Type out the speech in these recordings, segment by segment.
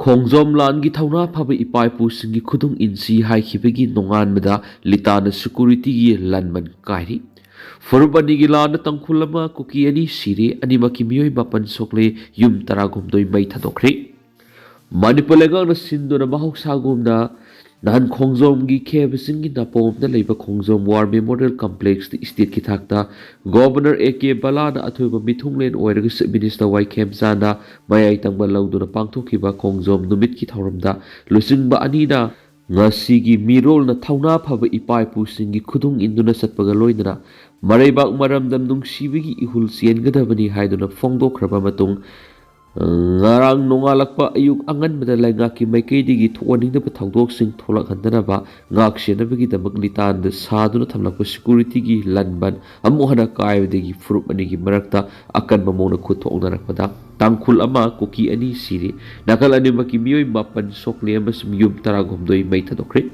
ꯈꯣꯡꯖꯣꯝ ꯂꯥꯟꯒꯤ ꯊꯧꯅꯥ ꯐꯕ ꯏꯄꯥ-ꯏꯄꯨꯁꯤꯡꯒꯤ ꯈꯨꯗꯨꯡ ꯏꯟꯁꯤ ꯍꯥꯏꯈꯤꯕꯒꯤ ꯅꯣꯡꯉꯥꯟꯕꯗ ꯂꯤꯇꯥꯟꯅ ꯁꯦꯀ꯭ꯌꯨꯔꯤꯇꯤꯒꯤ ꯂꯥꯟꯕꯟ ꯀꯥꯏꯔꯤ꯫ ꯐꯨꯔꯨꯞ ꯑꯅꯤꯒꯤ ꯂꯥꯟꯗ ꯇꯥꯡꯈꯨꯜ ꯑꯃ ꯀꯨꯀꯤ ꯑꯅꯤ ꯁꯤꯔꯦ, ꯑꯅꯤꯃꯛꯀꯤ ꯃꯤꯑꯣꯏ 7 ꯁꯣꯛꯂꯦ, ꯌꯨꯝ 19 ꯃꯩ ꯊꯥꯗꯣꯛꯈ꯭ꯔꯦ꯫ ꯃꯅꯤꯄꯨꯔ ꯂꯩꯉꯥꯛꯅ ꯁꯤꯟꯗꯨꯅ ꯃꯍꯧꯁꯥꯒꯨꯝꯅ ꯅꯍꯥꯟ ꯈꯣꯡꯖꯣꯝꯒꯤ ꯈꯦꯕꯁꯤꯡꯒꯤ ꯅꯥꯄꯣꯝꯗ ꯂꯩꯕ ꯈꯣꯡꯖꯣꯝ ꯋꯥꯔ ꯃꯦꯃꯣꯔꯤꯌꯦꯜ ꯀꯝꯄ꯭ꯂꯦꯛꯁꯇ ꯏꯁꯇꯦꯠꯀꯤ ꯊꯥꯛꯇ ꯒꯣꯚꯔꯅꯔ A.K. ꯕꯂꯥꯅ ꯑꯊꯣꯏꯕ ꯃꯤꯊꯨꯡꯂꯦꯟ ꯑꯣꯏꯔꯒ ꯆꯤꯐ ꯃꯤꯅꯤꯁꯇꯔ Y.K. ꯆꯥꯅ ꯃꯌꯥꯏ ꯇꯪꯕ ꯂꯧꯗꯨꯅ ꯄꯥꯡꯊꯣꯛꯈꯤꯕ ꯈꯣꯡꯖꯣꯝ ꯅꯨꯃꯤꯠꯀꯤ ꯊꯧꯔꯝꯗ ꯂꯨꯆꯤꯡꯕ ꯑꯅꯤꯅ ꯉꯁꯤꯒꯤ ꯃꯤꯔꯣꯜꯅ ꯊꯧꯅꯥ ꯐꯕ ꯏꯄꯥ-ꯏꯄꯨꯁꯤꯡꯒꯤ ꯈꯨꯗꯨꯡ ꯏꯟꯗꯨꯅ ꯆꯠꯄꯒ ꯂꯣꯏꯅꯅ ꯃꯔꯩꯕꯥꯛ ꯃꯔꯝꯗꯝ ꯅꯨꯡꯁꯤꯕꯒꯤ ꯏꯍꯨꯜ ꯆꯦꯟꯒꯗꯕꯅꯤ ꯍꯥꯏꯗꯨꯅ ꯐꯣꯡꯗꯣꯛꯈ꯭ꯔꯕ ꯃꯇꯨꯡ ꯉꯔꯥꯡ ꯅꯣꯡꯉꯥꯜꯂꯛꯄ ꯑꯌꯨꯛ ꯑꯉꯟꯕꯗ ꯂꯩꯉꯥꯛꯀꯤ ꯃꯥꯏꯀꯩꯗꯒꯤ ꯊꯣꯛꯍꯟꯅꯤꯡꯗꯕ ꯊꯧꯗꯣꯛꯁꯤꯡ ꯊꯣꯛꯂꯛꯍꯟꯗꯅꯕ ꯉꯥꯛ ꯁꯦꯟꯅꯕꯒꯤꯗꯃꯛ ꯂꯤꯇꯥꯟꯗ ꯁꯥꯗꯨꯅ ꯊꯝꯂꯛꯄ ꯁꯦꯀ꯭ꯌꯨꯔꯤꯇꯤꯒꯤ ꯂꯥꯟꯕꯟ ꯑꯃꯨꯛ ꯍꯟꯅ ꯀꯥꯏꯕꯗꯒꯤ ꯐꯨꯔꯨꯞ ꯑꯅꯤꯒꯤ ꯃꯔꯛꯇ ꯑꯀꯟꯕ ꯃꯑꯣꯡꯗ ꯈꯨꯠ ꯊꯣꯛꯅꯔꯛꯄꯗ ꯇꯥꯡꯈꯨꯜ ꯑꯃ ꯀꯨꯀꯤ ꯑꯅꯤ ꯁꯤꯔꯦ, ꯅꯥꯀꯜ ꯑꯅꯤꯃꯛꯀꯤ ꯃꯤꯑꯣꯏ 7 ꯁꯣꯛꯂꯦ ꯑꯃꯁꯨꯡ ꯌꯨꯝ 19 ꯃꯩ ꯊꯥꯗꯣꯛꯈ꯭ꯔꯦ꯫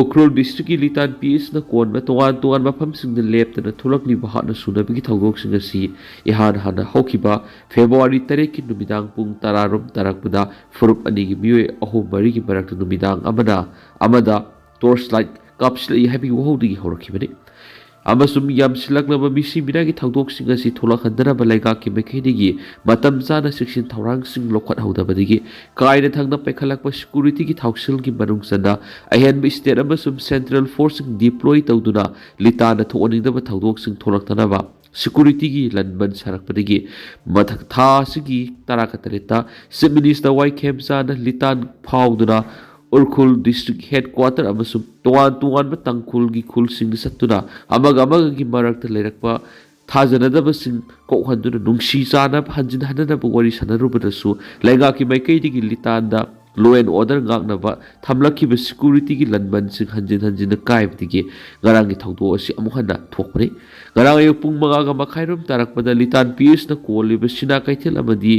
ꯎꯈ꯭ꯔꯨꯜ ꯗꯤꯁꯇ꯭ꯔꯤꯛꯀꯤ ꯂꯤꯇꯥꯟ ꯄꯤ.ꯑꯦꯁꯅ ꯀꯣꯟꯕ ꯇꯣꯉꯥꯟ ꯇꯣꯉꯥꯟꯕ ꯃꯐꯝꯁꯤꯡꯗ ꯂꯦꯞꯇꯅ ꯊꯣꯛꯂꯛꯂꯤꯕ ꯍꯥꯠꯅ ꯁꯨꯅꯕꯒꯤ ꯊꯧꯗꯣꯛꯁꯤꯡ ꯑꯁꯤ ꯏꯍꯥꯟ ꯍꯥꯟꯅ ꯍꯧꯈꯤꯕ ꯐꯦꯕ꯭ꯔꯨꯋꯥꯔꯤ 9ꯀꯤ ꯅꯨꯃꯤꯗꯥꯡ ꯄꯨꯡ 10 ꯇꯥꯔꯛꯄꯗ ꯐꯨꯔꯨꯞ ꯑꯅꯤꯒꯤ ꯃꯤꯑꯣꯏ 3-4ꯒꯤ ꯃꯔꯛꯇ ꯅꯨꯃꯤꯗꯥꯡ ꯑꯃꯗ ꯇꯣꯔꯆ ꯂꯥꯏꯠ ꯀꯥꯞꯁꯤꯜꯂꯛꯏ ꯍꯥꯏꯕꯒꯤ ꯋꯥꯍꯧꯗꯒꯤ ꯍꯧꯔꯛꯈꯤꯕꯅꯤ ꯑꯃꯁꯨꯡ ꯌꯥꯝꯁꯤꯜꯂꯛꯂꯕ ꯃꯤꯁꯤ ꯃꯤꯅꯥꯒꯤ ꯊꯧꯗꯣꯛꯁꯤꯡ ꯑꯁꯤ ꯊꯣꯛꯂꯛꯍꯟꯗꯅꯕ ꯂꯩꯉꯥꯛꯀꯤ ꯃꯥꯏꯀꯩꯗꯒꯤ ꯃꯇꯝ ꯆꯥꯅ ꯆꯦꯛꯁꯤꯟ ꯊꯧꯔꯥꯡꯁꯤꯡ ꯂꯧꯈꯠꯍꯧꯗꯕꯗꯒꯤ ꯀꯥꯏꯅ ꯊꯪꯅ ꯄꯥꯏꯈꯠꯂꯛꯄ ꯁꯦꯀ꯭ꯌꯨꯔꯤꯇꯤꯒꯤ ꯊꯧꯁꯤꯜꯒꯤ ꯃꯅꯨꯡ ꯆꯟꯅ ꯑꯍꯦꯟꯕ ꯏꯁꯇꯦꯠ ꯑꯃꯁꯨꯡ ꯁꯦꯟꯇ꯭ꯔꯦꯜ ꯐꯣꯔꯁꯁꯤꯡ ꯗꯤꯄ꯭ꯂꯣꯏ ꯇꯧꯗꯨꯅ ꯂꯤꯇꯥꯟꯗ ꯊꯣꯛꯍꯟꯅꯤꯡꯗꯕ ꯊꯧꯗꯣꯛꯁꯤꯡ ꯊꯣꯛꯂꯛꯇꯅꯕ ꯁꯦꯀ꯭ꯌꯨꯔꯤꯇꯤꯒꯤ ꯂꯥꯟꯕꯟ ꯁꯥꯔꯛꯄꯗꯒꯤ ꯃꯊꯛ ꯊꯥ ꯑꯁꯤꯒꯤ 19ꯇ ꯆꯤꯐ ꯃꯤꯅꯤꯁꯇꯔ Y.K. ꯆꯥꯅ ꯂꯤꯇꯥꯟ ꯐꯥꯎꯗꯨꯅ ꯎꯈ꯭ꯔꯨꯜ ꯗꯤꯁꯇ꯭ꯔꯤꯛ ꯍꯦꯗꯀ꯭ꯋꯥꯇꯔ ꯑꯃꯁꯨꯡ ꯇꯣꯉꯥꯟ ꯇꯣꯉꯥꯟꯕ ꯇꯥꯡꯈꯨꯜꯒꯤ ꯈꯨꯜꯁꯤꯡꯗ ꯆꯠꯇꯨꯅ ꯑꯃꯒꯤ ꯃꯔꯛꯇ ꯂꯩꯔꯛꯄ ꯊꯥꯖꯅꯗꯕꯁꯤꯡ ꯀꯣꯛꯍꯟꯗꯨꯅ ꯅꯨꯡꯁꯤ ꯆꯥꯟꯅꯕ ꯍꯟꯖꯤꯟ ꯍꯟꯅꯅꯕ ꯋꯥꯔꯤ ꯁꯥꯟꯅꯔꯨꯕꯗꯁꯨ ꯂꯩꯉꯥꯛꯀꯤ ꯃꯥꯏꯀꯩꯗꯒꯤ ꯂꯤꯇꯥꯟꯗ ꯂꯣ ꯑꯦꯟ ꯑꯣꯔꯗꯔ ꯉꯥꯛꯅꯕ ꯊꯝꯂꯛꯈꯤꯕ ꯁꯦꯀ꯭ꯌꯨꯔꯤꯇꯤꯒꯤ ꯂꯥꯟꯕꯟꯁꯤꯡ ꯍꯟꯖꯤꯟꯅ ꯀꯥꯏꯕꯗꯒꯤ ꯉꯔꯥꯡꯒꯤ ꯊꯧꯗꯣꯛ ꯑꯁꯤ ꯑꯃꯨꯛ ꯍꯟꯅ ꯊꯣꯛꯄꯅꯤ꯫ ꯉꯔꯥꯡ ꯑꯌꯨꯛ ꯄꯨꯡ 5:30 ꯇꯥꯔꯛꯄꯗ ꯂꯤꯇꯥꯟ ꯄꯤ.ꯑꯦꯁꯅ ꯀꯣꯜꯂꯤꯕ ꯁꯤꯅꯥ ꯀꯩꯊꯦꯜ ꯑꯃꯗꯤ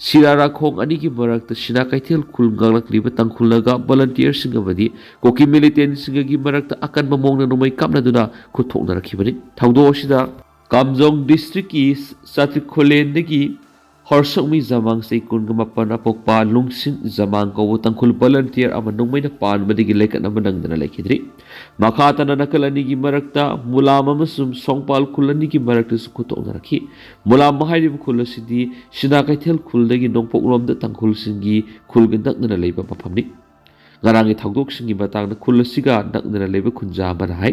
ꯁꯤꯔꯥꯔꯥꯈꯣꯡ ꯑꯅꯤꯒꯤ ꯃꯔꯛꯇ ꯁꯤꯅꯥ ꯀꯩꯊꯦꯜ ꯈꯨꯜ ꯉꯥꯛꯂꯛꯂꯤꯕ ꯇꯥꯡꯈꯨꯜꯅꯒ ꯚꯣꯂꯟꯇꯤꯌꯔꯁꯤꯡ ꯑꯃꯗꯤ ꯀꯨꯀꯤ ꯃꯤꯂꯤꯇꯦꯟꯁꯤꯡꯒꯤ ꯃꯔꯛꯇ ꯑꯀꯟꯕ ꯃꯑꯣꯡꯗ ꯅꯣꯡꯃꯩ ꯀꯥꯞꯅꯗꯨꯅ ꯈꯨꯠ ꯊꯣꯛꯅꯔꯛꯈꯤꯕꯅꯤ꯫ ꯊꯧꯗꯣꯛ ꯑꯁꯤꯗ ꯀꯥꯝꯖꯣꯡ ꯗꯤꯁꯇ꯭ꯔꯤꯛꯀꯤ ꯆꯥꯇ꯭ꯔꯤꯈꯣꯂꯦꯟꯗꯒꯤ ꯍꯣꯔꯁꯣꯛꯃꯤ ꯖꯃꯥꯡ ꯆꯍꯤ 18 ꯑꯄꯣꯛꯄ ꯂꯨꯡꯁꯤꯟ ꯖꯃꯥꯡ ꯀꯧꯕ ꯇꯥꯡꯈꯨꯜ ꯚꯣꯂꯟꯇꯤꯌꯔ ꯑꯃ ꯅꯣꯡꯃꯩꯅ ꯄꯥꯟꯕꯗꯒꯤ ꯂꯩꯈꯠꯅꯕ ꯅꯪꯗꯅ ꯂꯩꯈꯤꯗ꯭ꯔꯤ꯫ ꯃꯈꯥ ꯇꯥꯅ ꯅꯥꯀꯜ ꯑꯅꯤꯒꯤ ꯃꯔꯛꯇ ꯃꯨꯂꯥꯝ ꯑꯃꯁꯨꯡ ꯁꯣꯡꯄꯥꯜ ꯈꯨꯜ ꯑꯅꯤꯒꯤ ꯃꯔꯛꯇꯁꯨ ꯈꯨꯠ ꯊꯣꯛꯅꯔꯛꯈꯤ꯫ ꯃꯨꯂꯥꯝ ꯍꯥꯏꯔꯤꯕ ꯈꯨꯜ ꯑꯁꯤꯗꯤ ꯁꯤꯅꯥ ꯀꯩꯊꯦꯜ ꯈꯨꯜꯗꯒꯤ ꯅꯣꯡꯄꯣꯛꯂꯣꯝꯗ ꯇꯥꯡꯈꯨꯜꯁꯤꯡꯒꯤ ꯈꯨꯜꯒ ꯅꯛꯅꯅ ꯂꯩꯕ ꯃꯐꯝꯅꯤ꯫ ꯉꯔꯥꯡꯒꯤ ꯊꯧꯗꯣꯛꯁꯤꯡꯒꯤ ꯃꯇꯥꯡꯗ ꯈꯨꯜ ꯑꯁꯤꯒ ꯅꯛꯅꯅ ꯂꯩꯕ ꯈꯨꯟꯖꯥ ꯑꯃꯅ ꯍꯥꯏ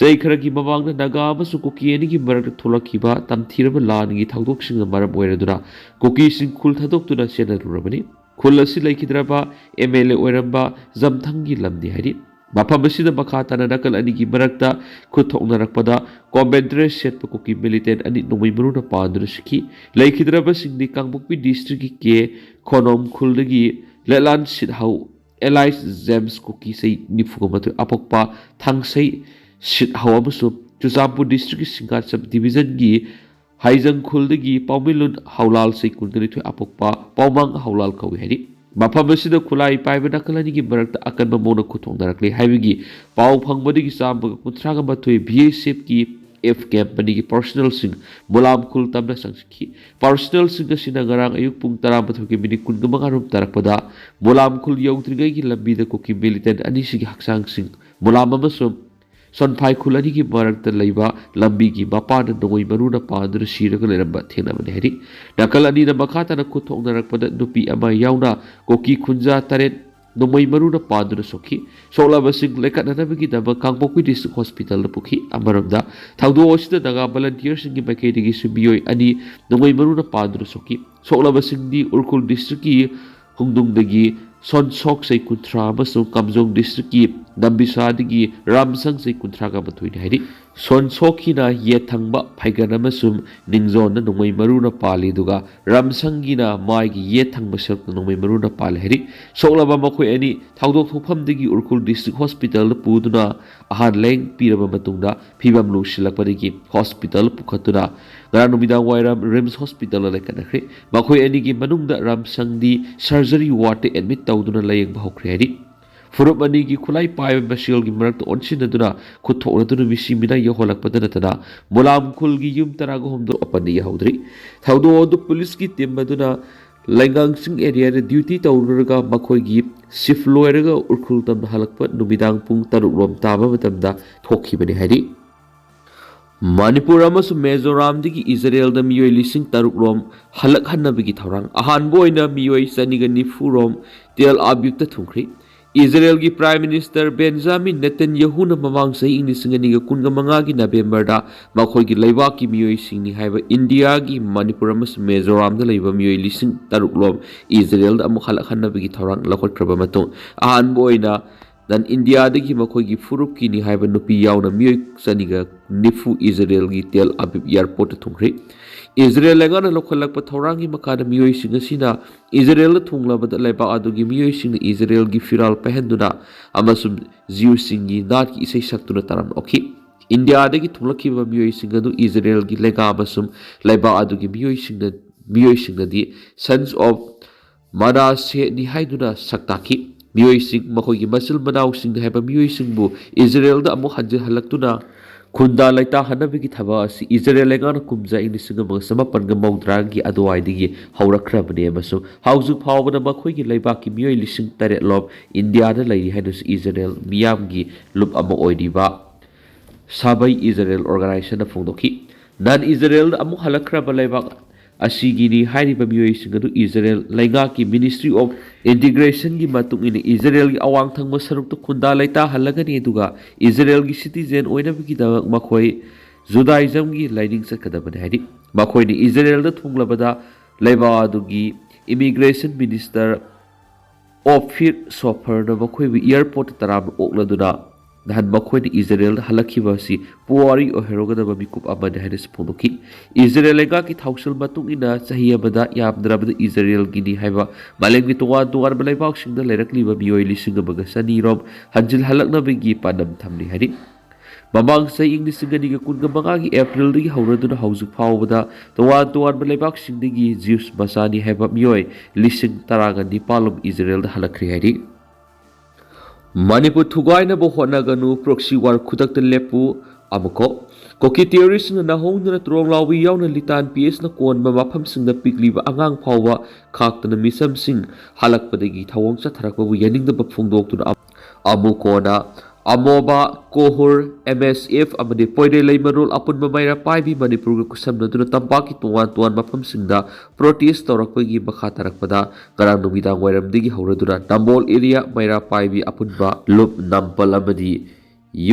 ꯆꯍꯤ ꯈꯔꯒꯤ ꯃꯃꯥꯡꯗ ꯅꯥꯒꯥ ꯑꯃꯁꯨꯡ ꯀꯨꯀꯤ ꯑꯅꯤꯒꯤ ꯃꯔꯛꯇ ꯊꯣꯛꯂꯛꯈꯤꯕ ꯇꯝꯊꯤꯔꯕ ꯂꯥꯟꯒꯤ ꯊꯧꯗꯣꯛꯁꯤꯡꯅ ꯃꯔꯝ ꯑꯣꯏꯔꯗꯨꯅ ꯀꯨꯀꯤꯁꯤꯡ ꯈꯨꯜ ꯊꯥꯗꯣꯛꯇꯨꯅ ꯆꯦꯟꯅꯔꯨꯔꯕꯅꯤ꯫ ꯈꯨꯜ ꯑꯁꯤ ꯂꯩꯈꯤꯗ꯭ꯔꯕ MLA ꯑꯣꯏꯔꯝꯕ ꯖꯝꯊꯪꯒꯤ ꯂꯝꯅꯤ ꯍꯥꯏꯔꯤ꯫ ꯃꯐꯝ ꯑꯁꯤꯗ ꯃꯈꯥ ꯇꯥꯅ ꯅꯥꯀꯜ ꯑꯅꯤꯒꯤ ꯃꯔꯛꯇ ꯈꯨꯠ ꯊꯣꯛꯅꯔꯛꯄꯗ ꯀꯣꯝꯕꯦꯠ ꯗ꯭ꯔꯦꯁ ꯁꯦꯠꯄ ꯀꯨꯀꯤ ꯃꯤꯂꯤꯇꯦꯟ ꯑꯅꯤ ꯅꯣꯡꯃꯩ ꯃꯔꯨꯅ ꯄꯥꯟꯗꯨꯅ ꯁꯤꯈꯤ꯫ ꯂꯩꯈꯤꯗ꯭ꯔꯕꯁꯤꯡꯗꯤ ꯀꯥꯡꯄꯣꯛꯄꯤ ꯗꯤꯁꯇ꯭ꯔꯤꯛꯀꯤ K. ꯈꯣꯅꯣꯝ ꯈꯨꯜꯗꯒꯤ ꯂꯦꯠꯂꯥꯟ ꯁꯤꯠꯍꯧ ꯑꯦꯂꯥꯏꯁ ꯖꯦꯝꯁ ꯀꯨꯀꯤ ꯆꯍꯤ 92 ꯑꯄꯣꯛꯄ ꯊꯥꯡꯁꯩ ꯁꯤꯠꯍꯧ ꯑꯃꯁꯨꯡ ꯆꯨꯔꯆꯥꯟꯄꯨꯔ ꯗꯤꯁꯇ꯭ꯔꯤꯛꯀꯤ ꯁꯤꯡꯒꯥ ꯁꯕ ꯗꯤꯚꯤꯖꯟꯒꯤ ꯍꯥꯏꯖꯪ ꯈꯨꯜꯗꯒꯤ ꯄꯥꯎꯃꯤꯂꯨꯟ ꯍꯧꯂꯥꯜ ꯆꯍꯤ 22 ꯑꯄꯣꯛꯄ ꯄꯥꯎꯃꯥꯡ ꯍꯧꯂꯥꯜ ꯀꯧꯏ ꯍꯥꯏꯔꯤ꯫ ꯃꯐꯝ ꯑꯁꯤꯗ ꯈꯨꯠꯂꯥꯏ ꯄꯥꯏꯕ ꯅꯥꯀꯜ ꯑꯅꯤꯒꯤ ꯃꯔꯛꯇ ꯑꯀꯟꯕ ꯃꯑꯣꯡꯗ ꯈꯨꯠ ꯊꯣꯛꯅꯔꯛꯂꯦ ꯍꯥꯏꯕꯒꯤ ꯄꯥꯎ ꯐꯪꯕꯗꯒꯤ 132 BSFꯀꯤ F ꯀꯦꯝꯄꯅꯤꯒꯤ ꯄꯥꯔꯁꯣꯅꯦꯜꯁꯤꯡ ꯃꯨꯂꯥꯝ ꯈꯨꯜ ꯇꯝꯅ ꯆꯪꯁꯤꯟꯈꯤ꯫ ꯄꯥꯔꯁꯣꯅꯦꯜꯁꯤꯡ ꯑꯁꯤꯅ ꯉꯔꯥꯡ ꯑꯌꯨꯛ ꯄꯨꯡ 19:45 ꯇꯥꯔꯛꯄꯗ ꯃꯨꯂꯥꯝ ꯈꯨꯜ ꯌꯧꯗ꯭ꯔꯤꯉꯩꯒꯤ ꯂꯝꯕꯤꯗ ꯀꯨꯀꯤ ꯃꯤꯂꯤꯇꯦꯟ ꯑꯅꯤꯁꯤꯒꯤ ꯍꯛꯆꯥꯡꯁꯤꯡ ꯃꯨꯂꯥꯝ ꯑꯃꯁꯨꯡ ꯁꯣꯟꯐꯥꯏ ꯈꯨꯜ ꯑꯅꯤꯒꯤ ꯃꯔꯛꯇ ꯂꯩꯕ ꯂꯝꯕꯤꯒꯤ ꯃꯄꯥꯟꯗ ꯅꯣꯡꯃꯩ ꯃꯔꯨꯅ ꯄꯥꯟꯗꯨꯅ ꯁꯤꯔꯒ ꯂꯩꯔꯝꯕ ꯊꯦꯡꯅꯕꯅꯤ ꯍꯥꯏꯔꯤ꯫ ꯅꯥꯀꯜ ꯑꯅꯤꯅ ꯃꯈꯥ ꯇꯥꯅ ꯈꯨꯠ ꯊꯣꯛꯅꯔꯛꯄꯗ ꯅꯨꯄꯤ ꯑꯃ ꯌꯥꯎꯅ ꯀꯨꯀꯤ ꯈꯨꯟꯖꯥ 9 ꯅꯣꯡꯃꯩ ꯃꯔꯨꯅ ꯄꯥꯟꯗꯨꯅ ꯁꯣꯛꯈꯤ꯫ ꯁꯣꯛꯂꯕꯁꯤꯡ ꯂꯩꯈꯠꯅꯅꯕꯒꯤꯗꯃꯛ ꯀꯥꯡꯄꯣꯛꯄꯤ ꯗꯤꯁꯇ꯭ꯔꯤꯛ ꯍꯣꯁꯄꯤꯇꯥꯜꯗ ꯄꯨꯈꯤ꯫ ꯑꯃꯔꯣꯝꯗ ꯊꯧꯗꯣꯛ ꯑꯁꯤꯗ ꯅꯥꯒꯥ ꯚꯣꯂꯟꯇꯤꯌꯔꯁꯤꯡꯒꯤ ꯃꯥꯏꯀꯩꯗꯒꯤꯁꯨ ꯃꯤꯑꯣꯏ 2 ꯅꯣꯡꯃꯩ ꯃꯔꯨꯅ ꯄꯥꯟꯗꯨꯅ ꯁꯣꯛꯈꯤ꯫ ꯁꯣꯛꯂꯕꯁꯤꯡꯗꯤ ꯎꯈ꯭ꯔꯨꯜ ꯗꯤꯁꯇ꯭ꯔꯤꯛꯀꯤ ꯍꯨꯡꯗꯨꯡꯗꯒꯤ ꯁꯣꯟꯁꯣꯛ ꯆꯍꯤ 30 ꯑꯃꯁꯨꯡ ꯀꯥꯝꯖꯣꯡ ꯗꯤꯁꯇ꯭ꯔꯤꯛꯀꯤ ꯅꯝꯕꯤꯁꯥꯗꯒꯤ ꯔꯥꯝꯁꯪ ꯆꯍꯤ 39 ꯍꯥꯏꯔꯤ꯫ ꯁꯣꯟꯁꯣꯛꯀꯤꯅ ꯌꯦꯠ ꯊꯪꯕ ꯐꯩꯒꯟ ꯑꯃꯁꯨꯡ ꯅꯤꯡꯖꯣꯟꯗ ꯅꯣꯡꯃꯩ ꯃꯔꯨꯅ ꯄꯥꯜꯂꯤ ꯑꯗꯨꯒ ꯔꯥꯝꯁꯪꯒꯤꯅ ꯃꯥꯏꯒꯤ ꯌꯦꯠ ꯊꯪꯕ ꯁꯔꯨꯛꯇ ꯅꯣꯡꯃꯩ ꯃꯔꯨꯅ ꯄꯥꯜꯂꯤ ꯍꯥꯏꯔꯤ꯫ ꯁꯣꯛꯂꯕ ꯃꯈꯣꯏ ꯑꯅꯤ ꯊꯧꯗꯣꯛ ꯊꯣꯛꯐꯝꯗꯒꯤ ꯎꯈ꯭ꯔꯨꯜ ꯗꯤꯁꯇ꯭ꯔꯤꯛ ꯍꯣꯁꯄꯤꯇꯥꯜꯗ ꯄꯨꯗꯨꯅ ꯑꯍꯥꯟ ꯂꯥꯌꯦꯡ ꯄꯤꯔꯕ ꯃꯇꯨꯡꯗ ꯐꯤꯚꯝ ꯂꯨꯁꯤꯜꯂꯛꯄꯗꯒꯤ ꯍꯣꯁꯄꯤꯇꯥꯜ ꯄꯨꯈꯠꯇꯨꯅ ꯉꯔꯥꯡ ꯅꯨꯃꯤꯗꯥꯡ ꯋꯥꯏꯔꯝ ꯔꯤꯝꯁ ꯍꯣꯁꯄꯤꯇꯥꯜꯗ ꯂꯩꯈꯠꯅꯈ꯭ꯔꯦ꯫ ꯃꯈꯣꯏ ꯑꯅꯤꯒꯤ ꯃꯅꯨꯡꯗ ꯔꯥꯝꯁꯪꯗꯤ ꯁꯔꯖꯔꯤ ꯋꯥꯔꯗꯇ ꯑꯦꯗꯃꯤꯠ ꯇꯧꯗꯨꯅ ꯂꯥꯌꯦꯡꯕ ꯍꯧꯈ꯭ꯔꯦ ꯍꯥꯏꯔꯤ꯫ ꯐꯨꯔꯨꯞ ꯑꯅꯤꯒꯤ ꯈꯨꯠꯂꯥꯏ ꯄꯥꯏꯕ ꯃꯁꯦꯜꯒꯤ ꯃꯔꯛꯇ ꯑꯣꯟꯁꯤꯟꯅꯗꯨꯅ ꯈꯨꯠ ꯊꯣꯛꯅꯗꯨꯅ ꯃꯤꯁꯤ ꯃꯤꯅꯥꯏ ꯌꯧꯍꯜꯂꯛꯄꯗ ꯅꯠꯇꯅ ꯃꯨꯂꯥꯝ ꯈꯨꯜꯒꯤ ꯌꯨꯝ 19 ꯌꯥꯍꯧꯗ꯭ꯔꯤ꯫ ꯊꯧꯗꯣꯛ ꯑꯗꯨ ꯄꯨꯂꯤꯁꯀꯤ ꯇꯤꯝ ꯑꯗꯨꯅ ꯂꯩꯉꯥꯡꯁꯤꯡ ꯑꯦꯔꯤꯌꯥꯗ ꯗ꯭ꯌꯨꯇꯤ ꯇꯧꯔꯨꯔꯒ ꯃꯈꯣꯏꯒꯤ ꯁꯤꯐ ꯂꯣꯏꯔꯒ ꯎꯈ꯭ꯔꯨꯜ ꯇꯝꯅ ꯍꯜꯂꯛꯄ ꯅꯨꯃꯤꯗꯥꯡ ꯄꯨꯡ 6 ꯂꯣꯝ ꯇꯥꯕ ꯃꯇꯝꯗ ꯊꯣꯛꯈꯤꯕꯅꯤ ꯍꯥꯏꯔꯤ꯫ ꯃꯅꯤꯄꯨꯔ ꯑꯃꯁꯨꯡ ꯃꯤꯖꯣꯔꯥꯝꯗꯒꯤ ꯏꯖꯔꯦꯜꯗ ꯃꯤꯑꯣꯏ 6,000 ꯔꯣꯝ ꯍꯜꯂꯛꯍꯟꯅꯕꯒꯤ ꯊꯧꯔꯥꯡ ꯑꯍꯥꯟꯕ ꯑꯣꯏꯅ ꯃꯤꯑꯣꯏ 290 ꯔꯣꯝ ꯇꯦꯜ ꯑꯕꯤꯕꯇ ꯊꯨꯡꯈ꯭ꯔꯤ꯫ ꯏꯖꯔꯦꯜꯒꯤ ꯄ꯭ꯔꯥꯏꯝ ꯃꯤꯅꯤꯁꯇꯔ ꯕꯦꯟꯖꯥꯃꯤꯟ ꯅꯦꯇꯟꯌꯥꯍꯨꯅ ꯃꯃꯥꯡ ꯆꯍꯤ 2015ꯒꯤ ꯅꯕꯦꯝꯕꯔꯗ ꯃꯈꯣꯏꯒꯤ ꯂꯩꯕꯥꯛꯀꯤ ꯃꯤꯑꯣꯏꯁꯤꯡꯅꯤ ꯍꯥꯏꯕ ꯏꯟꯗꯤꯌꯥꯒꯤ ꯃꯅꯤꯄꯨꯔ ꯑꯃꯁꯨꯡ ꯃꯤꯖꯣꯔꯥꯝꯗ ꯂꯩꯕ ꯃꯤꯑꯣꯏ 6,000 ꯔꯣꯝ ꯏꯖꯔꯦꯜꯗ ꯑꯃꯨꯛ ꯍꯜꯂꯛꯍꯟꯅꯕꯒꯤ ꯊꯧꯔꯥꯡ ꯂꯧꯈꯠꯈ꯭ꯔꯕ ꯃꯇꯨꯡ ꯑꯍꯥꯟꯕ ꯑꯣꯏꯅ ꯅꯟ ꯏꯟꯗꯤꯌꯥꯗꯒꯤ ꯃꯈꯣꯏꯒꯤ ꯐꯨꯔꯨꯞꯀꯤꯅꯤ ꯍꯥꯏꯕ ꯅꯨꯄꯤ ꯌꯥꯎꯅ ꯃꯤꯑꯣꯏ 290 ꯏꯖꯔꯦꯜꯒꯤ ꯇꯦꯜ ꯑꯕꯤꯕ ꯏꯌꯥꯔꯄꯣꯔꯠꯇ ꯊꯨꯡꯈ꯭ꯔꯤ꯫ ꯏꯖꯔꯦꯜ ꯂꯩꯉꯥꯛꯅ ꯂꯧꯈꯠꯂꯛꯄ ꯊꯧꯔꯥꯡꯒꯤ ꯃꯈꯥꯗ ꯃꯤꯑꯣꯏꯁꯤꯡ ꯑꯁꯤꯅ ꯏꯖꯔꯦꯜꯗ ꯊꯨꯡꯂꯕꯗ ꯂꯩꯕꯥꯛ ꯑꯗꯨꯒꯤ ꯃꯤꯑꯣꯏꯁꯤꯡꯅ ꯏꯖꯔꯦꯜꯒꯤ ꯐꯤꯔꯥꯜ ꯄꯥꯏꯍꯟꯗꯨꯅ ꯑꯃꯁꯨꯡ ꯖꯤꯎꯁꯤꯡꯒꯤ ꯅꯥꯠꯀꯤ ꯏꯁꯩ ꯁꯛꯇꯨꯅ ꯇꯔꯥꯝꯅ ꯏꯟꯗꯤꯌꯥꯗꯒꯤ ꯊꯨꯡꯂꯛꯈꯤꯕ ꯃꯤꯑꯣꯏꯁꯤꯡ ꯑꯗꯨ ꯏꯖꯔꯦꯜꯒꯤ ꯂꯩꯉꯥꯛ ꯑꯃꯁꯨꯡ ꯂꯩꯕꯥꯛ ꯑꯗꯨꯒꯤ ꯃꯤꯑꯣꯏꯁꯤꯡꯅꯗꯤ ꯁꯟꯁ ꯑꯣꯐ ꯃꯅꯥꯁꯦꯅꯤ ꯍꯥꯏꯗꯨꯅ ꯁꯛꯇꯥꯛꯈꯤ꯫ ꯃꯤꯑꯣꯏꯁꯤꯡ ꯃꯈꯣꯏꯒꯤ ꯃꯆꯤꯜ ꯃꯅꯥꯎꯁꯤꯡꯅꯤ ꯍꯥꯏꯕ ꯃꯤꯑꯣꯏꯁꯤꯡꯕꯨ ꯏꯖꯔꯦꯜꯗ ꯑꯃꯨꯛ ꯍꯜꯂꯛꯇꯨꯅ ꯈꯨꯟꯗꯥ ꯂꯩꯇꯥꯍꯟꯅꯕꯒꯤ ꯊꯕꯛ ꯑꯁꯤ ꯏꯖꯔꯦꯜ ꯂꯩꯉꯥꯛꯅ ꯀꯨꯝꯖꯥ 1990ꯒꯤ ꯑꯗꯨꯋꯥꯏꯗꯒꯤ ꯍꯧꯔꯛꯈ꯭ꯔꯕꯅꯤ ꯑꯃꯁꯨꯡ ꯍꯧꯖꯤꯛ ꯐꯥꯎꯕꯗ ꯃꯈꯣꯏꯒꯤ ꯂꯩꯕꯥꯛꯀꯤ ꯃꯤꯑꯣꯏ 8,000 ꯂꯣꯝ ꯏꯟꯗꯤꯌꯥꯗ ꯂꯩꯔꯤ ꯍꯥꯏꯅꯁꯨ ꯏꯖꯔꯦꯜ ꯃꯤꯌꯥꯝꯒꯤ ꯂꯨꯞ ꯑꯃ ꯑꯣꯏꯔꯤꯕ ꯁꯥꯕꯩ ꯏꯖꯔꯦꯜ ꯑꯣꯔꯒꯅꯥꯏꯖꯦꯁꯟꯅ ꯐꯣꯡꯗꯣꯛꯈꯤ꯫ ꯅꯟ ꯏꯖꯔꯦꯜꯗ ꯑꯃꯨꯛ ꯍꯜꯂꯛꯈ꯭ꯔꯕ ꯂꯩꯕꯥꯛ ꯑꯁꯤꯒꯤꯅꯤ ꯍꯥꯏꯔꯤꯕ ꯃꯤꯑꯣꯏꯁꯤꯡ ꯑꯗꯨ ꯏꯖꯔꯦꯜ ꯂꯩꯉꯥꯛꯀꯤ ꯃꯤꯅꯤꯁꯇ꯭ꯔꯤ ꯑꯣꯐ ꯏꯟꯇꯤꯒ꯭ꯔꯦꯁꯟꯒꯤ ꯃꯇꯨꯡꯏꯟꯅ ꯏꯖꯔꯦꯜꯒꯤ ꯑꯋꯥꯡ ꯊꯪꯕ ꯁꯔꯨꯛꯇ ꯈꯨꯟꯗꯥ ꯂꯩꯇꯥꯍꯜꯂꯒꯅꯤ ꯑꯗꯨꯒ ꯏꯖꯔꯦꯜꯒꯤ ꯁꯤꯇꯤꯖꯦꯟ ꯑꯣꯏꯅꯕꯒꯤꯗꯃꯛ ꯃꯈꯣꯏ ꯖꯨꯗꯥꯏꯖꯝꯒꯤ ꯂꯥꯏꯅꯤꯡ ꯆꯠꯀꯗꯕꯅꯤ ꯍꯥꯏꯔꯤ꯫ ꯃꯈꯣꯏꯅ ꯏꯖꯔꯦꯜꯗ ꯊꯨꯡꯂꯕꯗ ꯂꯩꯕꯥꯛ ꯑꯗꯨꯒꯤ ꯏꯃꯤꯒ꯭ꯔꯦꯁꯟ ꯃꯤꯅꯤꯁꯇꯔ ꯑꯣꯐꯤꯔ ꯁꯣꯐꯔꯅ ꯃꯈꯣꯏꯕꯨ ꯏꯌꯥꯔꯄꯣꯔꯠꯇ ꯇꯔꯥꯝꯅ ꯑꯣꯛꯂꯗꯨꯅ ꯅꯍꯥꯟ ꯃꯈꯣꯏꯅ ꯏꯖꯔꯦꯜꯗ ꯍꯜꯂꯛꯈꯤꯕ ꯑꯁꯤ ꯄꯨꯋꯥꯔꯤ ꯑꯣꯏꯍꯧꯔꯒꯗꯕ ꯃꯤꯀꯨꯞ ꯑꯃꯅꯤ ꯍꯥꯏꯅꯁꯨ ꯐꯣꯡꯗꯣꯛꯈꯤ꯫ ꯏꯖꯔꯦꯜ ꯂꯩꯉꯥꯛꯀꯤ ꯊꯧꯁꯤꯜ ꯃꯇꯨꯡꯏꯟꯅ ꯆꯍꯤ ꯑꯃꯗ ꯌꯥꯝꯗ꯭ꯔꯕꯗ ꯏꯖꯔꯦꯜꯒꯤꯅꯤ ꯍꯥꯏꯕ ꯃꯥꯂꯦꯝꯒꯤ ꯇꯣꯉꯥꯟ ꯇꯣꯉꯥꯟꯕ ꯂꯩꯕꯥꯛꯁꯤꯡꯗ ꯂꯩꯔꯛꯂꯤꯕ ꯃꯤꯑꯣꯏ 1,200 ꯔꯣꯝ ꯍꯟꯖꯤꯜꯍꯜꯂꯛꯅꯕꯒꯤ ꯄꯥꯟꯗꯝ ꯊꯝꯂꯤ ꯍꯥꯏꯔꯤ꯫ ꯃꯃꯥꯡ ꯆꯍꯤ 2015ꯒꯤ ꯑꯦꯄ꯭ꯔꯤꯜꯗꯒꯤ ꯍꯧꯔꯗꯨꯅ ꯍꯧꯖꯤꯛ ꯐꯥꯎꯕꯗ ꯇꯣꯉꯥꯟ ꯇꯣꯉꯥꯟꯕ ꯂꯩꯕꯥꯛꯁꯤꯡꯗꯒꯤ ꯖ꯭ꯌꯨꯁ ꯃꯆꯥꯅꯤ ꯍꯥꯏꯕ ꯃꯤꯑꯣꯏ 19,000 ꯂꯣꯝ ꯏꯖꯔꯦꯜꯗ ꯍꯜꯂꯛꯈ꯭ꯔꯦ ꯍꯥꯏꯔꯤ꯫ ꯃꯅꯤꯄꯨꯔ ꯊꯨꯒꯥꯏꯅꯕ ꯍꯣꯠꯅꯒꯅꯨ ꯄ꯭ꯔꯣꯛꯁꯤ ꯋꯥꯔ ꯈꯨꯗꯛꯇ ꯂꯦꯞꯄꯨ ꯑꯃꯨꯛꯀꯣ ꯀꯣꯀꯤ ꯇꯦꯔꯣꯔꯤꯁꯁꯤꯡꯅ ꯅꯥꯍꯧꯗꯅ ꯇꯨꯔꯣꯡ ꯂꯥꯎꯕꯤ ꯌꯥꯎꯅ ꯂꯤꯇꯥꯟ ꯄꯤꯑꯦꯁꯅ ꯀꯣꯟꯕ ꯃꯐꯝꯁꯤꯡꯗ ꯄꯤꯛꯂꯤꯕ ꯑꯉꯥꯡ ꯐꯥꯎꯕ ꯈꯥꯛꯇꯅ ꯃꯤꯆꯝꯁꯤꯡ ꯍꯜꯂꯛꯄꯗꯒꯤ ꯊꯧꯑꯣꯡ ꯆꯠꯊꯔꯛꯄꯕꯨ ꯌꯥꯅꯤꯡꯗꯕ ꯐꯣꯡꯗꯣꯛꯇꯨꯅ ꯑꯃꯨꯀꯣꯅ ꯑꯃꯣꯕ ꯀꯣꯍꯨꯔ MSF ꯑꯃꯗꯤ ꯄꯣꯏꯔꯩ ꯃꯔꯣꯜ ꯑꯄꯨꯟꯕ ꯃꯩꯔꯥ ꯄꯥꯏꯕꯤ ꯃꯅꯤꯄꯨꯔꯒ ꯈꯨꯠꯁꯝꯅꯗꯨꯅ ꯇꯝꯄꯥꯛꯀꯤ ꯇꯣꯉꯥꯟ ꯇꯣꯉꯥꯟꯕ ꯃꯐꯝꯁꯤꯡꯗ ꯄ꯭ꯔꯣꯇꯦꯁ ꯇꯧꯔꯛꯄꯒꯤ ꯃꯈꯥ ꯇꯥꯔꯛꯄꯗ ꯉꯔꯥꯡ ꯅꯨꯃꯤꯗꯥꯡ ꯋꯥꯏꯔꯝꯗꯒꯤ ꯍꯧꯔꯗꯨꯅ ꯅꯝꯕꯣꯜ ꯑꯦꯔꯤꯌꯥ ꯃꯩꯔꯥ ꯄꯥꯏꯕꯤ ꯑꯄꯨꯟꯕ ꯂꯨꯞ ꯅꯝꯄꯜ ꯑꯃꯗꯤ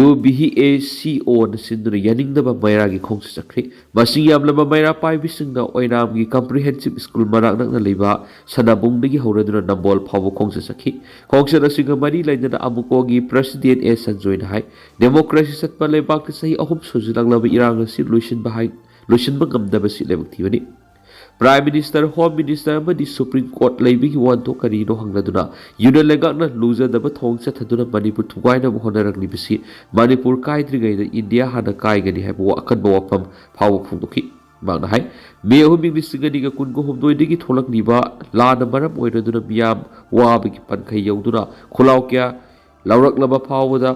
UBHCOꯅ ꯁꯤꯟꯗꯨꯅ ꯌꯥꯅꯤꯡꯗꯕ ꯃꯩꯔꯥꯒꯤ ꯈꯣꯡꯆꯠ ꯆꯠꯈ꯭ꯔꯤ꯫ ꯃꯁꯤꯡ ꯌꯥꯝꯂꯕ ꯃꯩꯔꯥ ꯄꯥꯏꯕꯤꯁꯤꯡꯅ ꯑꯣꯏꯅꯥꯝꯒꯤ ꯀꯝꯄ꯭ꯔꯤꯍꯦꯟꯁꯤꯞ ꯁ꯭ꯀꯨꯜ ꯃꯅꯥꯛ ꯅꯛꯅ ꯂꯩꯕ ꯁꯅꯥꯕꯨꯡꯗꯒꯤ ꯍꯧꯔꯗꯨꯅ ꯅꯝꯕꯣꯜ ꯐꯥꯎꯕ ꯈꯣꯡꯆꯠ ꯆꯠꯈꯤ꯫ ꯈꯣꯡꯆꯠ ꯑꯁꯤꯒ ꯃꯔꯤ ꯂꯩꯅꯅ ꯑꯃꯨꯀꯣꯒꯤ ꯄ꯭ꯔꯁꯤꯗꯦꯟꯠ ꯁꯟꯖꯣꯏꯅ ꯍꯥꯏ ꯗꯦꯃꯣꯀ꯭ꯔꯦꯁꯤ ꯆꯠꯄ ꯂꯩꯕꯥꯛꯇ ꯆꯍꯤ 3 ꯁꯨꯖꯤꯜꯂꯛꯂꯕ ꯏꯔꯥꯡ ꯑꯁꯤ ꯂꯣꯏꯁꯤꯟꯕ ꯉꯝꯗꯕꯁꯤ ꯂꯥꯏꯕꯛ ꯊꯤꯕꯅꯤ꯫ ꯄ꯭ꯔꯥꯏꯝ ꯃꯤꯅꯤꯁꯇꯔ, ꯍꯣꯝ ꯃꯤꯅꯤꯁꯇꯔ ꯑꯃꯗꯤ ꯁꯨꯄ꯭ꯔꯤꯝ ꯀꯣꯔꯠ ꯂꯩꯕꯒꯤ ꯋꯥꯟꯊꯣꯛ ꯀꯔꯤꯅꯣ ꯍꯪꯂꯗꯨꯅ ꯌꯨꯅꯤꯌꯟ ꯂꯩꯉꯥꯛꯅ ꯂꯨꯖꯗꯕ ꯊꯧꯑꯣꯡ ꯆꯠꯊꯗꯨꯅ ꯃꯅꯤꯄꯨꯔ ꯊꯨꯒꯥꯏꯅꯕ ꯍꯣꯠꯅꯔꯛꯂꯤꯕꯁꯤ ꯃꯅꯤꯄꯨꯔ ꯀꯥꯏꯗ꯭ꯔꯤꯉꯩꯗ ꯏꯟꯗꯤꯌꯥ ꯍꯥꯟꯅ ꯀꯥꯏꯒꯅꯤ ꯍꯥꯏꯕ ꯑꯀꯟꯕ ꯋꯥꯐꯝ ꯐꯥꯎꯕ ꯐꯣꯡꯗꯣꯛꯈꯤ꯫ ꯃꯍꯥꯛꯅ ꯍꯥꯏ ꯃꯦ 3, 2019ꯗꯒꯤ ꯊꯣꯛꯂꯛꯂꯤꯕ ꯂꯥꯟꯅ ꯃꯔꯝ ꯑꯣꯏꯔꯗꯨꯅ ꯃꯤꯌꯥꯝ ꯋꯥꯕꯒꯤ ꯄꯟꯈꯩ ꯌꯧꯗꯨꯅ ꯈꯨꯜꯂꯥꯎ ꯀꯌꯥ ꯂꯧꯔꯛꯂꯕ ꯐꯥꯎꯕꯗ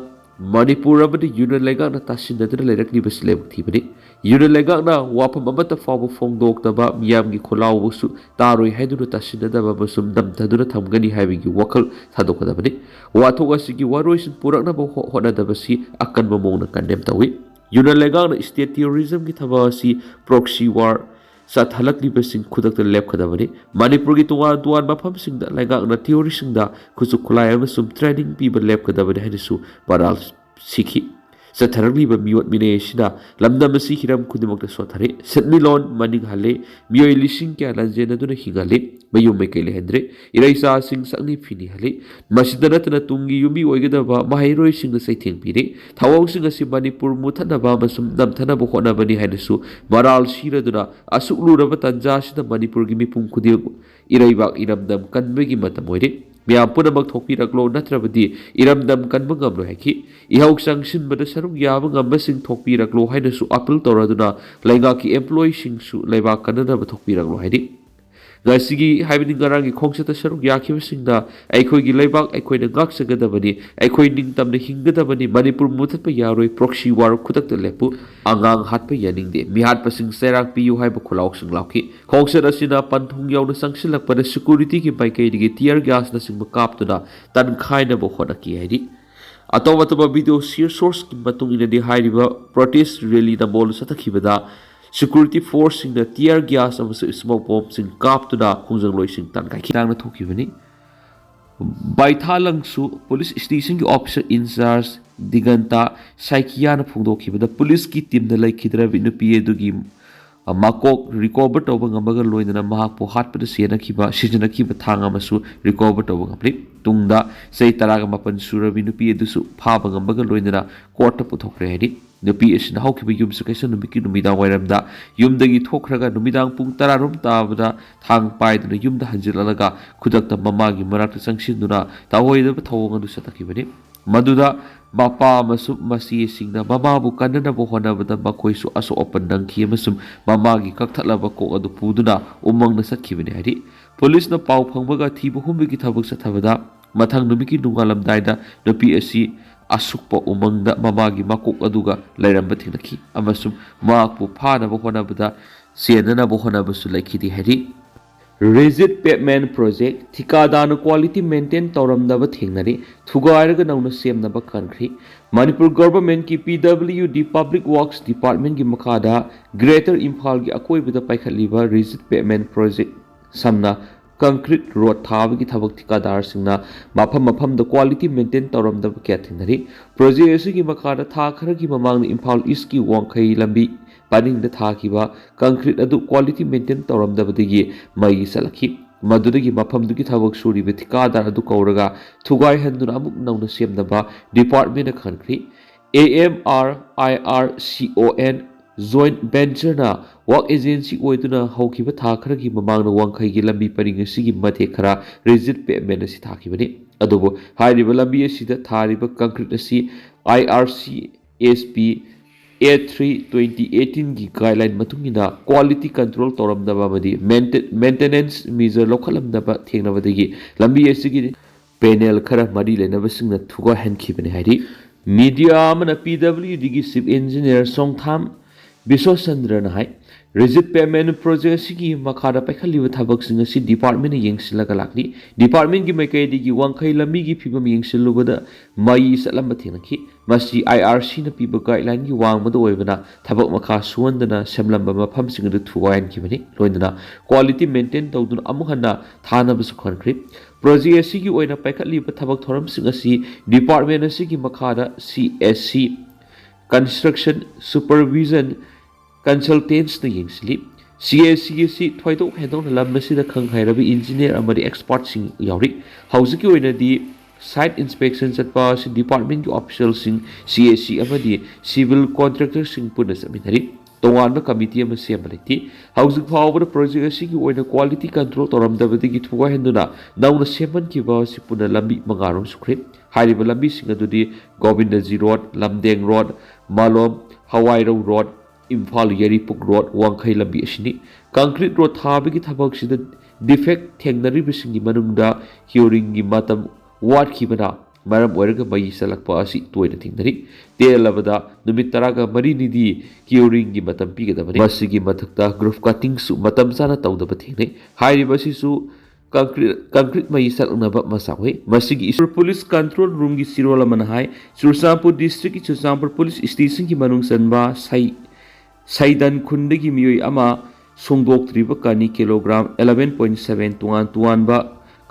ꯃꯅꯤꯄꯨꯔ ꯑꯃꯗꯤ ꯌꯨꯅꯤꯌꯟ ꯂꯩꯉꯥꯛꯅ ꯇꯥꯁꯤꯟꯅꯗꯨꯅ ꯂꯩꯔꯛꯂꯤꯕꯁꯤ ꯂꯥꯏꯕꯛ ꯊꯤꯕꯅꯤ꯫ ꯌꯨꯅꯤꯌꯟ ꯂꯩꯉꯥꯛꯅ ꯋꯥꯐꯝ ꯑꯃꯠꯇ ꯐꯥꯎꯕ ꯐꯣꯡꯗꯣꯛꯇꯕ ꯃꯤꯌꯥꯝꯒꯤ ꯈꯨꯜꯂꯥꯎꯕꯁꯨ ꯇꯥꯔꯣꯏ ꯍꯥꯏꯗꯨꯅ ꯇꯥꯁꯤꯟꯅꯗꯕ ꯑꯃꯁꯨꯡ ꯅꯝꯊꯗꯨꯅ ꯊꯝꯒꯅꯤ ꯍꯥꯏꯕꯒꯤ ꯋꯥꯈꯜ ꯊꯥꯗꯣꯛꯀꯗꯕꯅꯤ꯫ ꯋꯥꯊꯣꯛ ꯑꯁꯤꯒꯤ ꯋꯥꯔꯣꯏꯁꯤꯟ ꯄꯨꯔꯛꯅꯕ ꯍꯣꯠꯅꯗꯕꯁꯤ ꯑꯀꯟꯕ ꯃꯑꯣꯡꯗ ꯀꯟꯗꯦꯝ ꯇꯧꯏ꯫ ꯌꯨꯅꯤꯌꯟ ꯂꯩꯉꯥꯛꯅ ꯏꯁꯇꯦꯠ ꯇꯦꯔꯣꯔꯤꯖꯝꯒꯤ ꯊꯕꯛ ꯑꯁꯤ ꯄ꯭ꯔꯣꯛꯁꯤ ꯋꯥꯔ ꯆꯠꯍꯜꯂꯛꯂꯤꯕꯁꯤꯡ ꯈꯨꯗꯛꯇ ꯂꯦꯞꯀꯗꯕꯅꯤ꯫ ꯃꯅꯤꯄꯨꯔꯒꯤ ꯇꯣꯉꯥꯟ ꯇꯣꯉꯥꯟꯕ ꯃꯐꯝꯁꯤꯡꯗ ꯂꯩꯉꯥꯛꯅ ꯇꯦꯔꯣꯔꯤꯁꯁꯤꯡꯗ ꯈꯨꯠꯁꯨ ꯈꯨꯠꯂꯥꯏ ꯑꯃꯁꯨꯡ ꯇ꯭ꯔꯦꯅꯤꯡ ꯄꯤꯕ ꯂꯦꯞꯀꯗꯕꯅꯤ ꯍꯥꯏꯅꯁꯨ ꯃꯔꯥꯜ ꯁꯤꯈꯤ꯫ ꯆꯠꯊꯔꯛꯂꯤꯕ ꯃꯤꯑꯣꯠ ꯃꯤꯅꯩ ꯑꯁꯤꯅ ꯂꯝꯗꯝ ꯑꯁꯤ ꯍꯤꯔꯝ ꯈꯨꯗꯤꯡꯃꯛꯇ ꯁꯣꯠꯊꯔꯦ, ꯁꯦꯟꯃꯤꯠꯂꯣꯟ ꯃꯅꯤꯡ ꯍꯜꯂꯦ, ꯃꯤꯑꯣꯏ 1,000 ꯀꯌꯥ ꯂꯥꯟꯖꯦꯟꯅꯗꯨꯅ ꯍꯤꯡꯍꯜꯂꯦ, ꯃꯌꯨꯝ ꯃꯩꯀꯩ ꯂꯩꯍꯟꯗ꯭ꯔꯦ, ꯏꯔꯩꯆꯥꯁꯤꯡ ꯁꯛꯅꯤ ꯐꯤꯅꯤꯍꯜꯂꯦ꯫ ꯃꯁꯤꯗ ꯅꯠꯇꯅ ꯇꯨꯡꯒꯤ ꯌꯨꯝꯕꯤ ꯑꯣꯏꯒꯗꯕ ꯃꯍꯩꯔꯣꯏꯁꯤꯡꯗ ꯆꯩꯊꯦꯡ ꯄꯤꯔꯦ꯫ ꯊꯧꯑꯣꯡꯁꯤꯡ ꯑꯁꯤ ꯃꯅꯤꯄꯨꯔ ꯃꯨꯠꯊꯠꯅꯕ ꯑꯃꯁꯨꯡ ꯅꯝꯊꯅꯕ ꯍꯣꯠꯅꯕꯅꯤ ꯍꯥꯏꯅꯁꯨ ꯃꯔꯥꯜ ꯁꯤꯔꯗꯨꯅ ꯑꯁꯨꯛ ꯂꯨꯔꯕ ꯇꯥꯟꯖꯥ ꯑꯁꯤꯗ ꯃꯅꯤꯄꯨꯔꯒꯤ ꯃꯤꯄꯨꯝ ꯈꯨꯗꯤꯡꯃꯛ ꯏꯔꯩꯕꯥꯛ ꯏꯔꯝꯗꯝ ꯀꯟꯕꯒꯤ ꯃꯇꯝ ꯑꯣꯏꯔꯦ꯫ ꯃꯤꯌꯥꯝ ꯄꯨꯝꯅꯃꯛ ꯊꯣꯛꯄꯤꯔꯛꯂꯣ ꯅꯠꯇ꯭ꯔꯕꯗꯤ ꯏꯔꯝꯗꯝ ꯀꯟꯕ ꯉꯝꯂꯣꯏ ꯍꯥꯏꯈꯤ꯫ ꯏꯍꯧ ꯆꯪꯁꯤꯟꯕꯗ ꯁꯔꯨꯛ ꯌꯥꯕ ꯉꯝꯕꯁꯤꯡ ꯊꯣꯛꯄꯤꯔꯛꯂꯣ ꯍꯥꯏꯅꯁꯨ ꯑꯄꯤꯜ ꯇꯧꯔꯗꯨꯅ ꯂꯩꯉꯥꯛꯀꯤ ꯑꯦꯝꯄ꯭ꯂꯣꯌꯤꯁꯤꯡꯁꯨ ꯂꯩꯕꯥꯛ ꯀꯟꯅꯅꯕ ꯊꯣꯛꯄꯤꯔꯛꯂꯣ ꯍꯥꯏꯔꯤ꯫ ꯉꯁꯤꯒꯤ ꯍꯥꯏꯕꯗꯤ ꯉꯔꯥꯡꯒꯤ ꯈꯣꯡꯆꯠꯇ ꯁꯔꯨꯛ ꯌꯥꯈꯤꯕꯁꯤꯡꯅ ꯑꯩꯈꯣꯏꯒꯤ ꯂꯩꯕꯥꯛ ꯑꯩꯈꯣꯏꯅ ꯉꯥꯛꯆꯒꯗꯕꯅꯤ, ꯑꯩꯈꯣꯏ ꯅꯤꯡꯇꯝꯅ ꯍꯤꯡꯒꯗꯕꯅꯤ, ꯃꯅꯤꯄꯨꯔ ꯃꯨꯊꯠꯄ ꯌꯥꯔꯣꯏ, ꯄ꯭ꯔꯣꯛꯁꯤ ꯋꯥꯔ ꯈꯨꯗꯛꯇ ꯂꯦꯞꯄꯨ, ꯑꯉꯥꯡ ꯍꯥꯠꯄ ꯌꯥꯅꯤꯡꯗꯦ, ꯃꯤꯍꯥꯠꯄꯁꯤꯡ ꯆꯩꯔꯥꯛ ꯄꯤꯌꯨ ꯍꯥꯏꯕ ꯈꯨꯜꯂꯥꯎꯁꯤꯡ ꯂꯥꯎꯈꯤ꯫ ꯈꯣꯡꯆꯠ ꯑꯁꯤꯅ ꯄꯟꯊꯨꯡ ꯌꯧꯅ ꯆꯪꯁꯤꯜꯂꯛꯄꯗ ꯁꯦꯀ꯭ꯌꯨꯔꯤꯇꯤꯒꯤ ꯃꯥꯏꯀꯩꯗꯒꯤ ꯇꯤꯌꯔ ꯒ꯭ꯌꯥꯁꯅꯆꯤꯡꯕ ꯀꯥꯞꯇꯨꯅ ꯇꯟꯈꯥꯏꯅꯕ ꯍꯣꯠꯅꯈꯤ ꯍꯥꯏꯔꯤ꯫ ꯑꯇꯣꯞ ꯑꯇꯣꯞꯄ ꯚꯤꯗꯤꯑꯣ ꯁꯣꯔꯁꯀꯤ ꯃꯇꯨꯡ ꯏꯟꯅꯗꯤ ꯍꯥꯏꯔꯤꯕ ꯄ꯭ꯔꯣꯇꯦꯁ ꯔꯦꯂꯤ ꯅꯝꯕꯣꯜꯗ ꯆꯠꯊꯈꯤꯕꯗ ꯁꯦꯀ꯭ꯌꯨꯔꯤꯇꯤ ꯐꯣꯔꯁꯁꯤꯡꯅ ꯇꯤꯌꯔ ꯒ꯭ꯌꯥꯁ ꯑꯃꯁꯨꯡ ꯁ꯭ꯃꯣꯛ ꯕꯣꯝꯕꯁꯤꯡ ꯀꯥꯞꯇꯨꯅ ꯈꯣꯡꯖꯪꯂꯣꯏꯁꯤꯡ ꯇꯥꯟꯅ ꯊꯣꯛꯈꯤꯕꯅꯤ꯫ ꯕꯥꯏꯊꯥꯂꯪꯁꯨ ꯄꯨꯂꯤꯁ ꯁ꯭ꯇꯦꯁꯟꯒꯤ ꯑꯣꯐꯤꯁꯔ ꯏꯟꯆꯥꯔꯖ ꯗꯤꯒꯟꯇꯥ ꯁꯥꯏꯀꯤꯌꯥꯅ ꯐꯣꯡꯗꯣꯛꯈꯤꯕꯗ ꯄꯨꯂꯤꯁꯀꯤ ꯇꯤꯝꯅ ꯂꯩꯈꯤꯗ꯭ꯔꯕ ꯅꯨꯄꯤ ꯑꯗꯨꯒꯤ ꯃꯀꯣꯛ ꯔꯤꯀꯣꯚꯔ ꯇꯧꯕ ꯉꯝꯕꯒ ꯂꯣꯏꯅꯅ ꯃꯍꯥꯛꯄꯨ ꯍꯥꯠꯄꯗ ꯁꯤꯖꯤꯟꯅꯈꯤꯕ ꯊꯥꯡ ꯑꯃꯁꯨ ꯔꯤꯀꯣꯚꯔ ꯇꯧꯕ ꯉꯝꯂꯤ꯫ ꯇꯨꯡꯗ ꯆꯍꯤ 19 ꯁꯨꯔꯕꯤ ꯅꯨꯄꯤ ꯑꯗꯨꯁꯨ ꯐꯥꯕ ꯉꯝꯕꯒ ꯂꯣꯏꯅꯅ ꯀꯣꯔꯠꯇ ꯄꯨꯊꯣꯛꯈ꯭ꯔꯦ ꯍꯥꯏꯔꯤ꯫ ꯅꯨꯄꯤ ꯑꯁꯤꯅ ꯍꯧꯈꯤꯕ ꯌꯨꯝꯁꯀꯩꯁ ꯅꯨꯃꯤꯠꯀꯤ ꯅꯨꯃꯤꯗꯥꯡꯋꯥꯏꯔꯝꯗ ꯌꯨꯝꯗꯒꯤ ꯊꯣꯛꯈ꯭ꯔꯒ ꯅꯨꯃꯤꯗꯥꯡ ꯄꯨꯡ 10 ꯇꯥꯕꯗ ꯊꯥꯡ ꯄꯥꯏꯗꯨꯅ ꯌꯨꯝꯗ ꯍꯟꯖꯤꯜꯂꯛꯂꯒ ꯈꯨꯗꯛꯇ ꯃꯃꯥꯒꯤ ꯃꯅꯥꯛꯇ ꯆꯪꯁꯤꯟꯗꯨꯅ ꯇꯧꯑꯣꯏꯗꯕ ꯊꯧꯑꯣꯡ ꯑꯗꯨ ꯆꯠꯊꯈꯤꯕꯅꯤ꯫ ꯃꯗꯨꯗ ꯃꯄꯥ ꯑꯃꯁꯨꯡ ꯃꯆꯦꯁꯤꯡꯅ ꯃꯃꯥꯕꯨ ꯀꯟꯅꯅꯕ ꯍꯣꯠꯅꯕꯗ ꯃꯈꯣꯏꯁꯨ ꯑꯁꯣꯛ ꯑꯄꯟ ꯅꯪꯈꯤ ꯑꯃꯁꯨꯡ ꯃꯃꯥꯒꯤ ꯀꯛꯊꯠꯂꯕ ꯀꯣꯛ ꯑꯗꯨ ꯄꯨꯗꯨꯅ ꯎꯃꯪꯗ ꯆꯠꯈꯤꯕꯅꯤ ꯍꯥꯏꯔꯤ꯫ ꯄꯨꯂꯤꯁꯅ ꯄꯥꯎ ꯐꯪꯕꯒ ꯊꯤꯕ ꯍꯨꯝꯕꯒꯤ ꯊꯕꯛ ꯆꯠꯊꯕꯗ ꯃꯊꯪ ꯅꯨꯃꯤꯠꯀꯤ ꯅꯣꯡꯉꯥꯜꯂꯝꯗꯥꯏꯗ ꯅꯨꯄꯤ ꯑꯁꯤ ꯑꯁꯨꯛꯄ ꯎꯃꯪꯗ ꯃꯃꯥꯒꯤ ꯃꯀꯣꯛ ꯑꯗꯨꯒ ꯂꯩꯔꯝꯕ ꯊꯦꯡꯅꯈꯤ ꯑꯃꯁꯨꯡ ꯃꯍꯥꯛꯄꯨ ꯐꯥꯅꯕ ꯍꯣꯠꯅꯕꯗ ꯆꯦꯟꯅꯅꯕ ꯍꯣꯠꯅꯕꯁꯨ ꯂꯩꯈꯤꯗꯦ ꯍꯥꯏꯔꯤ꯫ ꯔꯤꯖꯤꯠ ꯄꯦꯚꯃꯦꯟꯠ ꯄ꯭ꯔꯣꯖꯦꯛ ꯊꯤꯀꯥꯗꯥꯔꯅ ꯀ꯭ꯋꯥꯂꯤꯇꯤ ꯃꯦꯟꯇꯦꯟ ꯇꯧꯔꯝꯗꯕ ꯊꯦꯡꯅꯔꯤ, ꯊꯨꯒꯥꯏꯔꯒ ꯅꯧꯅ ꯁꯦꯝꯅꯕ ꯈꯟꯈ꯭ꯔꯤ꯫ ꯃꯅꯤꯄꯨꯔ ꯒꯚꯔꯟꯃꯦꯟꯠꯀꯤ PWD ꯄꯕ꯭ꯂꯤꯛ ꯋꯥꯔꯛꯁ ꯗꯤꯄꯥꯔꯠꯃꯦꯟꯠꯀꯤ ꯃꯈꯥꯗ ꯒ꯭ꯔꯦꯇꯔ ꯏꯝꯐꯥꯜꯒꯤ ꯑꯀꯣꯏꯕꯗ ꯄꯥꯏꯈꯠꯂꯤꯕ ꯔꯤꯖꯤꯠ ꯄꯦꯚꯃꯦꯟꯠ ꯄ꯭ꯔꯣꯖꯦꯛ ꯁꯝꯅ ꯀꯪꯀ꯭ꯔꯤꯠ ꯔꯣꯗ ꯊꯥꯕꯒꯤ ꯊꯕꯛ ꯊꯤꯀꯥꯗꯥꯔꯁꯤꯡꯅ ꯃꯐꯝꯗ ꯀ꯭ꯋꯥꯂꯤꯇꯤ ꯃꯦꯟꯇꯦꯟ ꯇꯧꯔꯝꯗꯕ ꯀꯌꯥ ꯊꯦꯡꯅꯔꯤ꯫ ꯄ꯭ꯔꯣꯖꯦꯛ ꯑꯁꯤꯒꯤ ꯃꯈꯥꯗ ꯊꯥ ꯈꯔꯒꯤ ꯃꯃꯥꯡꯗ ꯏꯝꯐꯥꯜ ꯏꯁꯀꯤ ꯋꯥꯡꯈꯩ ꯂꯝꯕꯤ ꯄꯔꯤꯡꯗ ꯊꯥꯈꯤꯕ ꯀꯪꯀ꯭ꯔꯤꯠ ꯑꯗꯨ ꯀ꯭ꯋꯥꯂꯤꯇꯤ ꯃꯦꯟꯇꯦꯟ ꯇꯧꯔꯝꯗꯕꯗꯒꯤ ꯃꯩ ꯆꯠꯂꯛꯈꯤ꯫ ꯃꯗꯨꯗꯒꯤ ꯃꯐꯝꯗꯨꯒꯤ ꯊꯕꯛ ꯁꯨꯔꯤꯕ ꯊꯤꯀꯥꯗꯥꯔ ꯑꯗꯨ ꯀꯧꯔꯒ ꯊꯨꯒꯥꯏꯍꯟꯗꯨꯅ ꯑꯃꯨꯛ ꯅꯧꯅ ꯁꯦꯝꯅꯕ ꯗꯤꯄꯥꯔꯠꯃꯦꯟꯠꯅ ꯈꯟꯈ꯭ꯔꯤ꯫ AMRIRCON ꯖꯣꯏꯟꯠ ꯚꯦꯟꯆꯔꯅ ꯋꯥꯔꯛ ꯑꯦꯖꯦꯟꯁꯤ ꯑꯣꯏꯗꯨꯅ ꯍꯧꯈꯤꯕ ꯊꯥ ꯈꯔꯒꯤ ꯃꯃꯥꯡꯗ ꯋꯥꯡꯈꯩꯒꯤ ꯂꯝꯕꯤ ꯄꯔꯤꯡ ꯑꯁꯤꯒꯤ ꯃꯇꯦꯛ ꯈꯔ ꯔꯤꯖꯤꯠ ꯄꯦꯚꯃꯦꯟꯠ ꯑꯁꯤ ꯊꯥꯈꯤꯕꯅꯤ꯫ ꯑꯗꯨꯕꯨ ꯍꯥꯏꯔꯤꯕ ꯂꯝꯕꯤ ꯑꯁꯤꯗ ꯊꯥꯔꯤꯕ ꯀꯪꯀ꯭ꯔꯤꯠ ꯑꯁꯤ IRCSP 83/2018ꯒꯤ ꯒꯥꯏꯗꯂꯥꯏꯟ ꯃꯇꯨꯡꯏꯟꯅ ꯀ꯭ꯋꯥꯂꯤꯇꯤ ꯀꯟꯇ꯭ꯔꯣꯜ ꯇꯧꯔꯝꯗꯕ ꯑꯃꯗꯤ ꯃꯦꯟꯇꯦꯅꯦꯟꯁ ꯃꯦꯖꯔ ꯂꯧꯈꯠꯂꯝꯗꯕ ꯊꯦꯡꯅꯕꯗꯒꯤ ꯂꯝꯕꯤ ꯑꯁꯤꯒꯤ ꯄꯦꯅꯦꯜ ꯈꯔ ꯃꯔꯤ ꯂꯩꯅꯕꯁꯤꯡꯅ ꯊꯨꯒꯥꯏꯍꯟꯈꯤꯕꯅꯤ ꯍꯥꯏꯔꯤ꯫ ꯃꯤꯗꯤꯌꯥ ꯑꯃꯅ PWDꯒꯤ ꯆꯤꯐ ꯏꯟꯖꯤꯅꯤꯌꯔ ꯆꯣꯡꯊꯥꯝ ꯕꯤꯁꯣꯆꯟꯗ꯭ꯔꯅ ꯍꯥꯏ ꯔꯤꯖꯤꯠ ꯄꯦꯚꯃꯦꯟꯠ ꯄ꯭ꯔꯣꯖꯦꯛ ꯑꯁꯤꯒꯤ ꯃꯈꯥꯗ ꯄꯥꯏꯈꯠꯂꯤꯕ ꯊꯕꯛꯁꯤꯡ ꯑꯁꯤ ꯗꯤꯄꯥꯔꯠꯃꯦꯟꯠꯅ ꯌꯦꯡꯁꯤꯜꯂꯒ ꯂꯥꯛꯂꯤ꯫ ꯗꯤꯄꯥꯔꯠꯃꯦꯟꯠꯀꯤ ꯃꯥꯏꯀꯩꯗꯒꯤ ꯋꯥꯡꯈꯩ ꯂꯝꯕꯤꯒꯤ ꯐꯤꯕꯝ ꯌꯦꯡꯁꯤꯜꯂꯨꯕꯗ ꯃꯩ ꯆꯠꯂꯝꯕ ꯊꯦꯡꯅꯈꯤ꯫ ꯃꯁꯤ IRCꯅ ꯄꯤꯕ ꯒꯥꯏꯗꯂꯥꯏꯟꯒꯤ ꯋꯥꯡꯃꯗ ꯑꯣꯏꯕꯅ ꯊꯕꯛ ꯃꯈꯥ ꯁꯨꯍꯟꯗꯅ ꯁꯦꯝꯂꯝꯕ ꯃꯐꯝꯁꯤꯡ ꯑꯗꯨ ꯊꯨꯒꯥꯏꯍꯟꯈꯤꯕꯅꯤ, ꯂꯣꯏꯅꯅ ꯀ꯭ꯋꯥꯂꯤꯇꯤ ꯃꯦꯟꯇꯦꯟ ꯇꯧꯗꯨꯅ ꯑꯃꯨꯛ ꯍꯟꯅ ꯊꯥꯅꯕꯁꯨ ꯈꯟꯈ꯭ꯔꯤ꯫ ꯄ꯭ꯔꯣꯖꯦꯛ ꯑꯁꯤꯒꯤ ꯑꯣꯏꯅ ꯄꯥꯏꯈꯠꯂꯤꯕ ꯊꯕꯛ ꯊꯧꯔꯝꯁꯤꯡ ꯑꯁꯤ ꯗꯤꯄꯥꯔꯠꯃꯦꯟꯠ ꯑꯁꯤꯒꯤ ꯃꯈꯥꯗ CSC ꯀꯟꯁꯇ꯭ꯔꯛꯁꯟ ꯁꯨꯄꯔꯚꯤꯖꯟ ꯀꯟꯁꯜꯇꯦꯟꯁꯅ ꯌꯦꯡꯁꯤꯜꯂꯤ꯫ CSC ꯑꯁꯤ ꯊꯣꯏꯗꯣꯛ ꯍꯦꯟꯗꯣꯛꯅ ꯂꯝ ꯑꯁꯤꯗ ꯈꯪ-ꯍꯩꯔꯕ ꯏꯟꯖꯤꯅꯤꯌꯔ ꯑꯃꯗꯤ ꯑꯦꯛꯁꯄꯔꯠꯁꯤꯡ ꯌꯥꯎꯔꯤ꯫ ꯍꯧꯖꯤꯛꯀꯤ ꯑꯣꯏꯅꯗꯤ ꯁꯥꯏꯠ ꯏꯟꯁꯄꯦꯛꯁꯟ ꯆꯠꯄ ꯑꯁꯤ ꯗꯤꯄꯥꯔꯠꯃꯦꯟꯠꯀꯤ ꯑꯣꯐꯤꯁꯤꯌꯦꯜꯁꯤꯡ, CSC ꯑꯃꯗꯤ ꯁꯤꯚꯤꯜ ꯀꯣꯟꯇ꯭ꯔꯦꯛꯇꯔꯁꯤꯡ ꯄꯨꯟꯅ ꯆꯠꯃꯤꯟꯅꯔꯤ꯫ ꯇꯣꯉꯥꯟꯕ ꯀꯃꯤꯇꯤ ꯑꯃ ꯁꯦꯝꯕ ꯂꯩꯇꯦ꯫ ꯍꯧꯖꯤꯛ ꯐꯥꯎꯕꯗ ꯄ꯭ꯔꯣꯖꯦꯛ ꯑꯁꯤꯒꯤ ꯑꯣꯏꯅ ꯀ꯭ꯋꯥꯂꯤꯇꯤ ꯀꯟꯇ꯭ꯔꯣꯜ ꯇꯧꯔꯝꯗꯕꯗꯒꯤ ꯊꯨꯒꯥꯏꯍꯟꯗꯨꯅ ꯅꯧꯅ ꯁꯦꯝꯍꯟꯈꯤꯕ ꯑꯁꯤ ꯄꯨꯟꯅ ꯂꯝꯕꯤ 5 ꯁꯨꯈ꯭ꯔꯦ꯫ ꯍꯥꯏꯔꯤꯕ ꯂꯝꯕꯤꯁꯤꯡ ꯑꯗꯨꯗꯤ Govindajee road, Lamdeng road, Malom Hawairou road, Imphal Yairipok road, Wangkhei ꯂꯝꯕꯤ ꯑꯁꯤꯅꯤ꯫ ꯀꯪꯀ꯭ꯔꯤꯠ ꯔꯣꯗ ꯊꯥꯕꯒꯤ ꯊꯕꯛꯁꯤꯗ ꯗꯤꯐꯦꯛ ꯊꯦꯡꯅꯔꯤꯕꯁꯤꯡꯒꯤ ꯃꯅꯨꯡꯗ ꯀ꯭ꯌꯨꯔꯤꯡꯒꯤ ꯃꯇꯝ ꯋꯥꯠꯈꯤꯕꯅ ꯃꯔꯝ ꯑꯣꯏꯔꯒ ꯃꯩ ꯆꯠꯂꯛꯄ ꯑꯁꯤ ꯇꯣꯏꯅ ꯊꯦꯡꯅꯔꯤ꯫ ꯇꯦꯜꯂꯕꯗ ꯅꯨꯃꯤꯠ 14ꯅꯤꯗꯤ ꯀ꯭ꯌꯨꯔꯤꯡꯒꯤ ꯃꯇꯝ ꯄꯤꯒꯗꯕꯅꯤ꯫ ꯃꯁꯤꯒꯤ ꯃꯊꯛꯇ ꯒ꯭ꯔꯨꯞ ꯀꯠꯇꯤꯡꯁꯨ ꯃꯇꯝ ꯆꯥꯅ ꯇꯧꯗꯕ ꯊꯦꯡꯅꯩ꯫ ꯍꯥꯏꯔꯤꯕ ꯑꯁꯤꯁꯨ ꯀꯪꯀ꯭ꯔꯤꯠ ꯃꯩ ꯆꯠꯂꯛꯅꯕ ꯃꯆꯥꯛ ꯑꯣꯏ꯫ ꯃꯁꯤꯒꯤ ꯏꯁꯨ ꯄꯨꯂꯤꯁ ꯀꯟꯇ꯭ꯔꯣꯜ ꯔꯨꯝꯒꯤ ꯆꯤꯔꯣꯜ ꯑꯃꯅ ꯍꯥꯏ ꯆꯨꯔꯆꯥꯟꯄꯨꯔ ꯗꯤꯁꯇ꯭ꯔꯤꯛꯀꯤ ꯆꯨꯔꯆꯥꯟꯄꯨꯔ ꯄꯨꯂꯤꯁ ꯁ꯭ꯇꯦꯁꯟꯒꯤ ꯃꯅꯨꯡ ꯆꯟꯕ ꯁꯩꯗꯟ ꯈꯨꯟꯗꯒꯤ ꯃꯤꯑꯣꯏ ꯑꯃ ꯁꯣꯡꯗꯣꯛꯇ꯭ꯔꯤꯕ ꯀꯅꯤ ꯀꯤꯂꯣꯒ꯭ꯔꯥꯝ 11.7 ꯇꯣꯉꯥꯟ ꯇꯣꯉꯥꯟꯕ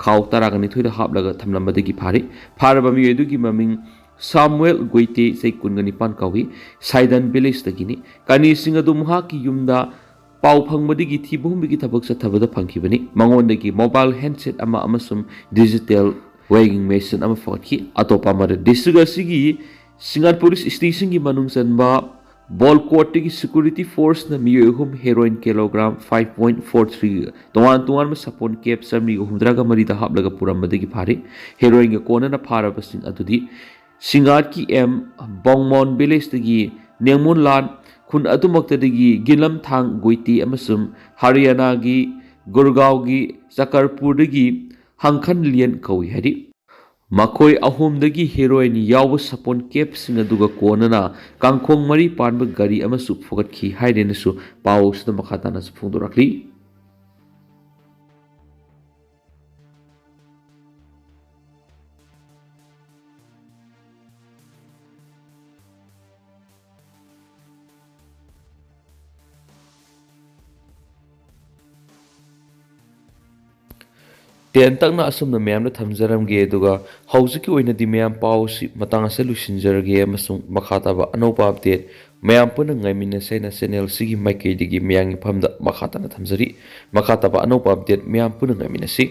ꯈꯥꯎ 12ꯗ ꯍꯥꯞꯂꯒ ꯊꯝꯂꯝꯕꯗꯒꯤ ꯐꯥꯔꯤ꯫ ꯐꯥꯔꯕ ꯃꯤꯑꯣꯏ ꯑꯗꯨꯒꯤ ꯃꯃꯤꯡ ꯁꯥꯃꯨꯑꯦꯜ ꯒꯣꯏꯇꯦ, ꯆꯍꯤ 19 ꯀꯧꯏ, ꯁꯥꯏꯗꯟ ꯚꯤꯂꯦꯖꯇꯒꯤꯅꯤ꯫ ꯀꯅꯤꯁꯤꯡ ꯑꯗꯨ ꯃꯍꯥꯛꯀꯤ ꯌꯨꯝꯗ ꯄꯥꯎ ꯐꯪꯕꯗꯒꯤ ꯊꯤꯕ ꯍꯨꯝꯕꯒꯤ ꯊꯕꯛ ꯆꯠꯊꯕꯗ ꯐꯪꯈꯤꯕꯅꯤ꯫ ꯃꯉꯣꯟꯗꯒꯤ ꯃꯣꯕꯥꯏꯜ ꯍꯦꯟꯗꯁꯦꯠ ꯑꯃ ꯑꯃꯁꯨꯡ ꯗꯤꯖꯤꯇꯦꯜ ꯋꯦꯌꯤꯡ ꯃꯦꯁꯤꯟ ꯑꯃ ꯐꯒꯠꯈꯤ꯫ ꯑꯇꯣꯞꯄ ꯑꯃꯗ ꯗꯤꯁꯇ꯭ꯔꯤꯛ ꯑꯁꯤꯒꯤ ꯁꯤꯡꯒꯠ ꯄꯨꯂꯤꯁ ꯁ꯭ꯇꯦꯁꯟꯒꯤ ꯃꯅꯨꯡ ꯆꯟꯕ ꯕꯣꯜꯀꯣꯠꯇꯒꯤ ꯁꯦꯀ꯭ꯌꯨꯔꯤꯇꯤ ꯐꯣꯔꯁꯅ ꯃꯤꯑꯣꯏ 3 ꯍꯦꯔꯣꯏꯟ ꯀꯤꯂꯣꯒ꯭ꯔꯥꯝ 5.43 ꯇꯣꯉꯥꯟ ꯇꯣꯉꯥꯟꯕ ꯁꯥꯄꯣꯟ ꯀꯦꯞ 163ꯗ ꯍꯥꯞꯂꯒ ꯄꯨꯔꯝꯕꯗꯒꯤ ꯐꯥꯔꯤ꯫ ꯍꯦꯔꯣꯏꯟꯒ ꯀꯣꯟꯅꯅ ꯐꯥꯔꯕꯁꯤꯡ ꯑꯗꯨꯗꯤ ꯁꯤꯡꯒꯥꯠꯀꯤ ꯕꯣꯡꯃꯣꯟ ꯚꯤꯂꯦꯖꯇꯒꯤ ꯅꯦꯡꯃꯨꯟꯂꯥꯟ, ꯈꯨꯟ ꯑꯗꯨꯃꯛꯇꯗꯒꯤ ꯒꯤꯂꯝꯊꯥꯡ ꯒꯣꯏꯇꯦ ꯑꯃꯁꯨꯡ ꯍꯔꯤꯌꯥꯅꯥꯒꯤ ꯒꯨꯔꯒꯥꯎꯒꯤ ꯆꯀꯔꯄꯨꯔꯗꯒꯤ ꯍꯪꯈꯟ ꯂꯤꯌꯟ ꯀꯧꯏ ꯍꯥꯏꯔꯤ ꯃꯈꯣꯏ ꯑꯍꯨꯝꯗꯒꯤ ꯍꯦꯔꯣꯏꯟ ꯌꯥꯎꯕ ꯁꯥꯄꯣꯟ ꯀꯦꯞꯁꯤꯡ ꯑꯗꯨꯒ ꯀꯣꯟꯅꯅ ꯀꯥꯡꯈꯣꯡ ꯃꯔꯤ ꯄꯥꯟꯕ ꯒꯥꯔꯤ ꯑꯃꯁꯨ ꯐꯨꯒꯠꯈꯤ ꯍꯥꯏꯔꯦꯅꯁꯨ ꯄꯥꯎ ꯑꯁꯤꯗ ꯃꯈꯥ ꯇꯥꯅꯁꯨ ꯐꯣꯡꯗꯣꯔꯛꯂꯤ ꯇꯦꯟꯇꯛꯅ ꯑꯁꯨꯝꯅ ꯃꯌꯥꯝꯅ ꯊꯝꯖꯔꯝꯒꯦ ꯑꯗꯨꯒ ꯍꯧꯖꯤꯛꯀꯤ ꯑꯣꯏꯅꯗꯤ ꯃꯌꯥꯝ ꯄꯥꯎ ꯑꯁꯤ ꯃꯇꯥꯡ ꯑꯁꯤ ꯂꯣꯏꯁꯤꯟꯖꯔꯒꯦ ꯑꯃꯁꯨꯡ ꯃꯈꯥ ꯇꯥꯕ ꯑꯅꯧꯕ ꯑꯞꯗꯦꯠ ꯃꯌꯥꯝ ꯄꯨꯟꯅ ꯉꯥꯏꯃꯤꯟꯅꯁꯦ ꯍꯥꯏꯅ ꯆꯦꯅꯦꯜꯁꯤꯒꯤ ꯃꯥꯏꯀꯩꯗꯒꯤ ꯃꯌꯥꯝꯒꯤ ꯃꯐꯝꯗ ꯃꯈꯥ ꯇꯥꯅ ꯊꯝꯖꯔꯤ ꯃꯈꯥ ꯇꯥꯕ ꯑꯅꯧꯕ ꯑꯞꯗꯦꯠ ꯃꯌꯥꯝ ꯄꯨꯟꯅ ꯉꯥꯏꯃꯤꯟꯅꯁꯤ